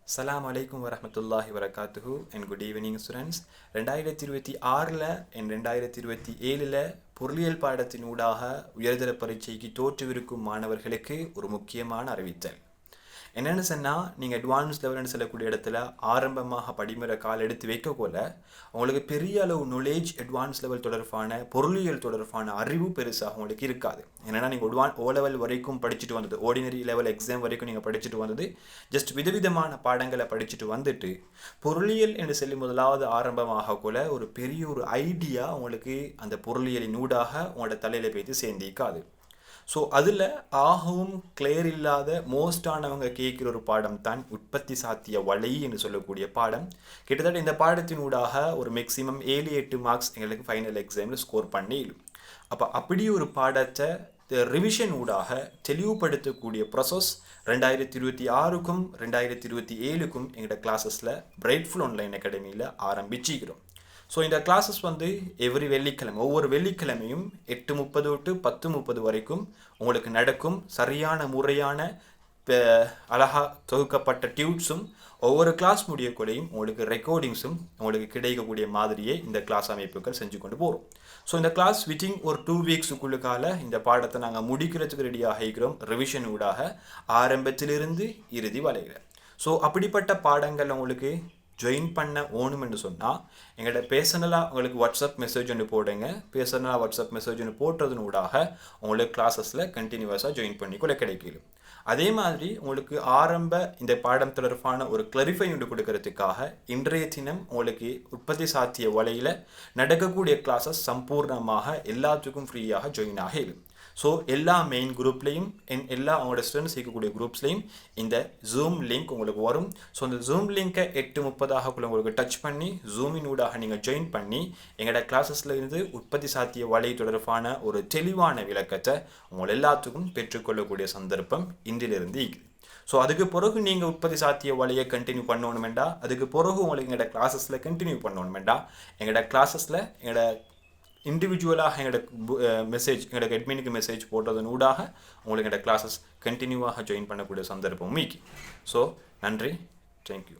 Assalamu alaikum warahmatullahi wabarakatuhu and good evening students. 2026ல and 2027ல பொருளியல் பாடத்தினூடாக உயர்தர பரீட்சைக்கு தோற்றவிருக்கும் மாணவர்களுக்கு ஒரு முக்கியமான அறிவித்தல். என்னென்னு சொன்னால் நீங்கள் அட்வான்ஸ் லெவல்னு சொல்லக்கூடிய இடத்துல ஆரம்பமாக படிமுறை கால் எடுத்து வைக்கக்கொள்ள உங்களுக்கு பெரிய அளவு நாலேஜ் அட்வான்ஸ் லெவல் தொடர்பான பொருளியல் தொடர்பான அறிவு பெருசாக உங்களுக்கு இருக்காது. ஏன்னா நீங்கள் ஓ லெவல் வரைக்கும் படிச்சுட்டு வந்தது, ஆர்டினரி லெவல் எக்ஸாம் வரைக்கும் நீங்கள் படிச்சுட்டு வந்தது ஜஸ்ட் விதவிதமான பாடங்களை படிச்சுட்டு வந்துட்டு பொருளியல் என்று சொல்லி முதலாவது ஆரம்பமாக கூட ஒரு பெரிய ஒரு ஐடியா உங்களுக்கு அந்த பொருளியலின் ஊடாக உங்களோட தலையில் போய்த்து சேர்ந்திக்காது. ஸோ அதில் ஆகவும் கிளியர் இல்லாத மோஸ்டானவங்க கேட்குற ஒரு பாடம் தான் உற்பத்தி சாத்திய வலை என்று சொல்லக்கூடிய பாடம். கிட்டத்தட்ட இந்த பாடத்தினூடாக ஒரு மேக்ஸிமம் 7-8 மார்க்ஸ் எங்களுக்கு ஃபைனல் எக்ஸாமில் ஸ்கோர் பண்ணிடும். அப்படி ஒரு பாடத்தை ரிவிஷன் ஊடாக தெளிவுபடுத்தக்கூடிய ப்ராசஸ் 2026க்கும் 2027க்கும் எங்களோட கிளாஸஸில் பிரைட்ஃபுல் ஆன்லைன் அகாடமியில் ஆரம்பிச்சிக்கிறோம். ஸோ இந்த கிளாஸஸ் எவ்ரி வெள்ளிக்கிழமை ஒவ்வொரு வெள்ளிக்கிழமையும் 8:30 to 10:30 வரைக்கும் உங்களுக்கு நடக்கும். சரியான முறையான அழகாக தொகுக்கப்பட்ட டியூட்ஸும் ஒவ்வொரு கிளாஸ் முடியக்குள்ளையும் உங்களுக்கு ரெக்கார்டிங்ஸும் உங்களுக்கு கிடைக்கக்கூடிய மாதிரியே இந்த கிளாஸ் அமைப்புகள் செஞ்சு கொண்டு போகிறோம். ஸோ இந்த கிளாஸ் வித்தின் ஒரு 2 வீக்ஸுக்குள்ளுக்கால இந்த பாடத்தை நாங்கள் முடிக்கிறதுக்கு ரெடியாக இருக்கிறோம். ரிவிஷன் ஊடாக ஆரம்பத்திலிருந்து இறுதி வரையில். ஸோ அப்படிப்பட்ட பாடங்கள் உங்களுக்கு ஜாயின் பண்ண ஓணுமென்று சொன்னால் எங்கள்கிட்ட பேர்சனலாக உங்களுக்கு வாட்ஸ்அப் மெசேஜ் ஒன்று போடுங்க. பேர்சனலாக வாட்ஸ்அப் மெசேஜ் ஒன்று போட்டதுனூடாக உங்களுக்கு கிளாஸஸில் கண்டினியூஸாக ஜாயின் பண்ணிக்கொள்ள கிடைக்கும். அதே மாதிரி உங்களுக்கு ஆரம்ப இந்த பாடம் தொடர்பான ஒரு கிளாரிஃபை ஒன்று கொடுக்கறதுக்காக இன்றைய தினம் உங்களுக்கு உற்பத்தி சாத்திய வலையில் நடக்கக்கூடிய கிளாஸஸ் சம்பூர்ணமாக எல்லாத்துக்கும் ஃப்ரீயாக ஜாயின் ஆகிடும். ஸோ எல்லா மெயின் குரூப்லேயும் எல்லா அவங்களோட ஸ்டூடெண்ட்ஸ் இருக்கக்கூடிய குரூப்ஸ்லேயும் இந்த ஜூம் லிங்க் உங்களுக்கு வரும். ஸோ அந்த ஜூம் லிங்கை 8:30 உங்களுக்கு டச் பண்ணி ஜூமினூடாக நீங்கள் ஜாயின் பண்ணி எங்களோட கிளாஸஸில் இருந்து உற்பத்தி சாத்திய வலை தொடர்பான ஒரு தெளிவான விளக்கத்தை உங்கள் எல்லாத்துக்கும் பெற்றுக்கொள்ளக்கூடிய சந்தர்ப்பம் இன்றிலிருந்து இருக்குது. ஸோ அதுக்கு பிறகு நீங்கள் உற்பத்தி சாத்திய வலையை கண்டினியூ பண்ணணுமெண்டா, அதுக்கு பிறகு உங்களுக்கு எங்களோட கிளாஸஸில் கண்டினியூ பண்ணணுமெண்டா எங்களோட கிளாஸஸில் எங்களோட இண்டிவிஜுவலாக எங்களோட மெசேஜ் எங்களோட அட்மினுக்கு மெசேஜ் போட்டதனூடாக உங்களுக்கு எங்களோட கிளாஸஸ் கண்டினியூவாக ஜாயின் பண்ணக்கூடிய சந்தர்ப்பம் மீக்கி. ஸோ நன்றி, தேங்க்யூ.